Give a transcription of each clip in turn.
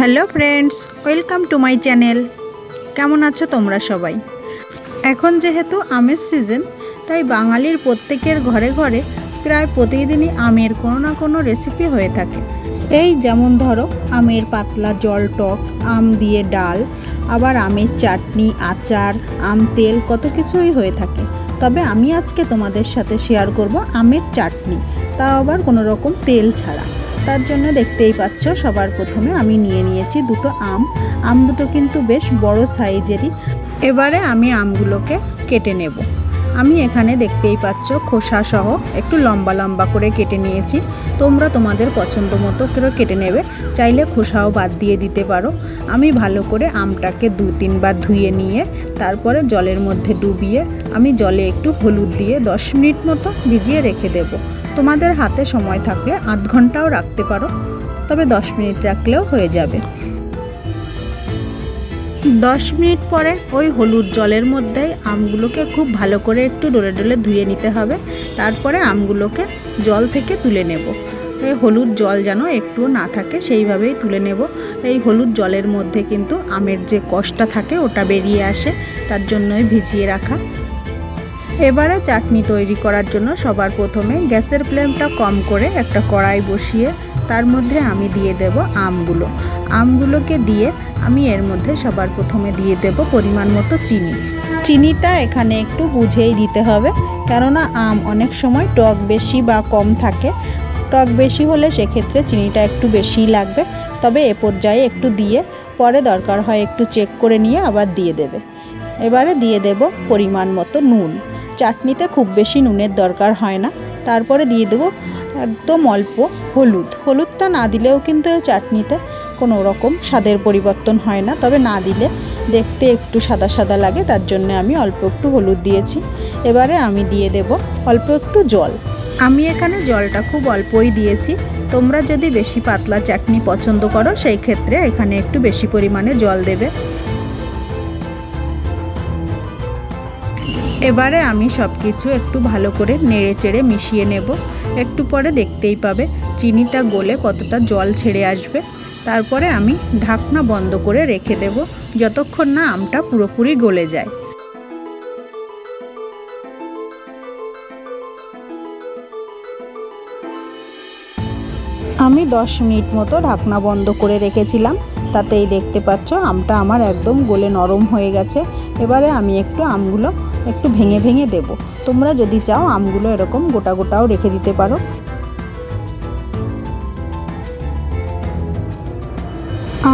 Hello friends, welcome to my channel. কেমন আছো তোমরা সবাই? এখন যেহেতু আমের সিজন, তাই বাঙালির প্রত্যেকের ঘরে ঘরে প্রায় প্রতিদিনই আমের কোনো না কোনো রেসিপি হয়ে থাকে। এই যেমন ধরো আমের পাতলা জল টক, আম দিয়ে ডাল, আবার আমের চাটনি, আচার, আম তেল, কত কিছুই হয়ে থাকে। তবে আমি আজকে তোমাদের সাথে শেয়ার করব আমের চাটনি, তাও আবার কোনো রকম তেল ছাড়া। তার জন্য দেখতেই পাচ্ছ সবার প্রথমে আমি নিয়ে নিয়েছি দুটো আম দুটো কিন্তু বেশ বড় সাইজেরই। এবারে আমি আমগুলোকে কেটে নেব। আমি এখানে দেখতেই পাচ্ছ খোসা সহ একটু লম্বা লম্বা করে কেটে নিয়েছি। তোমরা তোমাদের পছন্দ মতো করে কেটে নেবে, চাইলে খোসাও বাদ দিয়ে দিতে পারো। আমি ভালো করে আমটাকে 2-3 বার ধুয়ে নিয়ে তারপরে জলের মধ্যে ডুবিয়ে আমি জলে একটু হলুদ দিয়ে 10 মিনিট মতো ভিজিয়ে রেখে দেব। তোমাদের হাতে সময় থাকলে আধ ঘন্টাও রাখতে পারো, তবে 10 মিনিট রাখলেও হয়ে যাবে। 10 মিনিট পরে ওই হলুদ জলের মধ্যে আমগুলোকে খুব ভালো করে একটু ডলে ডলে ধুয়ে নিতে হবে। তারপরে আমগুলোকে জল থেকে তুলে নেব। এই হলুদ জল যেন একটুও না থাকে সেইভাবেই তুলে নেব। এই হলুদ জলের মধ্যে কিন্তু আমের যে কষটা থাকে ওটা বেরিয়ে আসে, তার জন্যই ভিজিয়ে রাখা। এবারে চাটনি তৈরি করার জন্য সবার প্রথমে গ্যাসের ফ্লেমটা কম করে একটা কড়াই বসিয়ে তার মধ্যে আমি দিয়ে দেব আমগুলোকে দিয়ে আমি এর মধ্যে সবার প্রথমে দিয়ে দেব পরিমাণ মতো চিনিটা এখানে একটু বুঝেই দিতে হবে, কেননা আম অনেক সময় টক বেশি বা কম থাকে। টক বেশি হলে সেক্ষেত্রে চিনিটা একটু বেশিই লাগবে, তবে এ পর্যায়ে একটু দিয়ে পরে দরকার হয় একটু চেক করে নিয়ে আবার দিয়ে দেবে। এবারে দিয়ে দেব পরিমাণ মতো নুন। চাটনিতে খুব বেশি নুনের দরকার হয় না। তারপরে দিয়ে দেবো একদম অল্প হলুদটা না দিলেও কিন্তু চাটনিতে কোনো রকম স্বাদের পরিবর্তন হয় না, তবে না দিলে দেখতে একটু সাদা সাদা লাগে, তার জন্য আমি অল্প একটু হলুদ দিয়েছি। এবারে আমি দিয়ে দেব অল্প একটু জল। আমি এখানে জলটা খুব অল্পই দিয়েছি। তোমরা যদি বেশি পাতলা চাটনি পছন্দ করো সেই ক্ষেত্রে এখানে একটু বেশি পরিমাণে জল দেবে। এবারে আমি সব কিছু একটু ভালো করে নেড়ে চেড়ে মিশিয়ে নেব। একটু পরে দেখতেই পাবে চিনিটা গলে কতটা জল ছেড়ে আসবে। তারপরে আমি ঢাকনা বন্ধ করে রেখে দেব যতক্ষণ না আমটা পুরোপুরি গলে যায়। আমি 10 মিনিট মতো ঢাকনা বন্ধ করে রেখেছিলাম, তাতেই দেখতে পাচ্ছ আমটা আমার একদম গলে নরম হয়ে গেছে। এবারে আমি আমগুলো একটু ভেঙে ভেঙে দেব। তোমরা যদি চাও আমগুলো এরকম গোটা গোটাও রেখে দিতে পারো।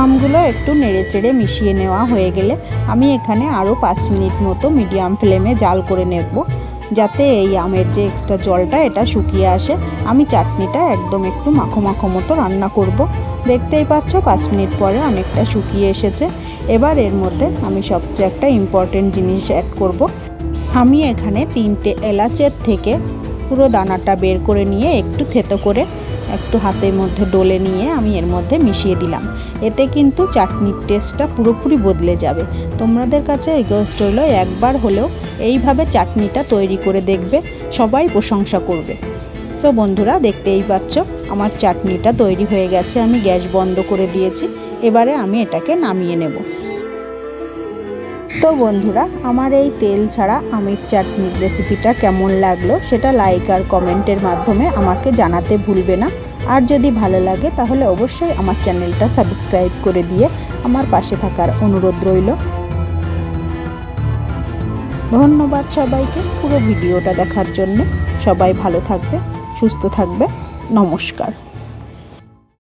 আমগুলো একটু নেড়ে চেড়ে মিশিয়ে নেওয়া হয়ে গেলে আমি এখানে আরও 5 মিনিট মতো মিডিয়াম ফ্লেমে জাল করে নেব, যাতে এই আমের যে এক্সট্রা জলটা এটা শুকিয়ে আসে। আমি চাটনিটা একদম একটু মাখো মাখো মতো রান্না করব। দেখতেই পাচ্ছ 5 মিনিট পরে অনেকটা শুকিয়ে এসেছে। এবার এর মধ্যে আমি সবচেয়ে একটা ইম্পর্টেন্ট জিনিস অ্যাড করব। আমি এখানে 3টে এলাচের থেকে পুরো দানাটা বের করে নিয়ে একটু থেতো করে একটু হাতের মধ্যে ডলে নিয়ে আমি এর মধ্যে মিশিয়ে দিলাম। এতে কিন্তু চাটনির টেস্টটা পুরোপুরি বদলে যাবে। তোমাদের কাছে রিকোয়েস্ট রইল একবার হলেও এইভাবে চাটনিটা তৈরি করে দেখবে, সবাই প্রশংসা করবে। তো বন্ধুরা দেখতেই পাচ্ছ আমার চাটনিটা তৈরি হয়ে গেছে। আমি গ্যাস বন্ধ করে দিয়েছি। এবারে আমি এটাকে নামিয়ে নেব। তো বন্ধুরা, আমার এই তেল ছাড়া আমের চাটনির রেসিপিটা কেমন লাগলো সেটা লাইক আর কমেন্টের মাধ্যমে আমাকে জানাতে ভুলবে না। আর যদি ভালো লাগে তাহলে অবশ্যই আমার চ্যানেলটা সাবস্ক্রাইব করে দিয়ে আমার পাশে থাকার অনুরোধ রইল। ধন্যবাদ সবাইকে পুরো ভিডিওটা দেখার জন্য। সবাই ভালো থাকবে, সুস্থ থাকবে। নমস্কার।